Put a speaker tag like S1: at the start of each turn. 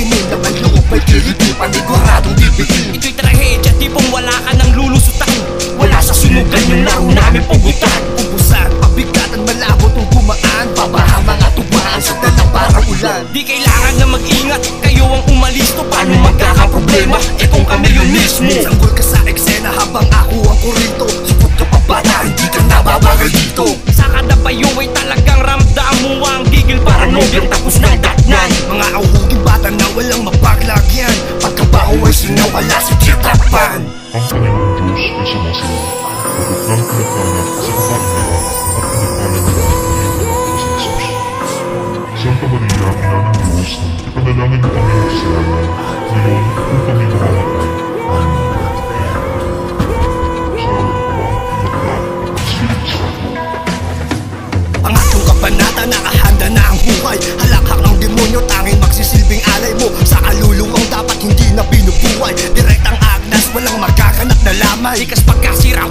S1: kinin ng ang loob may kiliti, paniguradong dibitin.
S2: Ito'y trahedya, tipong wala ka ng lulusutan. Wala sa sunugan yung laro namin pugutan.
S1: Ubusan, pabigatan, malabo tong gumaan. Babaha mga tubaan sa dalang parang ulan.
S2: Di kailangan na mag-ingat, kayo ang umalisto. Paano magkakaproblema, eh kung kami yun mismo.
S1: Sanggol ka sa eksena habang ako ang kurito. Supot ka pa ba na hindi ka nababagal dito?
S2: Sa kada payo ay talagang ramdam mo ang gigil para nobyang tapos ng datnan.
S1: Mga auhuging bata na walang mapaglagyan. Pagkabaho ay sinawala si Chitapan.
S3: Ang Panginoong Diyos ay sumasagot. Kapag kang pinagkanak sa kapahinga at pinagkalan nila ang Panginoon sa Jesus. Santa Maria, Ina ng Diyos, ipanalangin mo kami ng kasalanan, ngayon kung kami mamamatay. Amen.
S1: Pangatlong kabanata, nakahanda na ang buhay. Halakhak ng demonyo, tanging magsisilbing alay mo. Sa kaluluwang dapat hindi na binubuhay. Direktang agnas, walang magkakanap na lamay.
S2: Likas pagkasira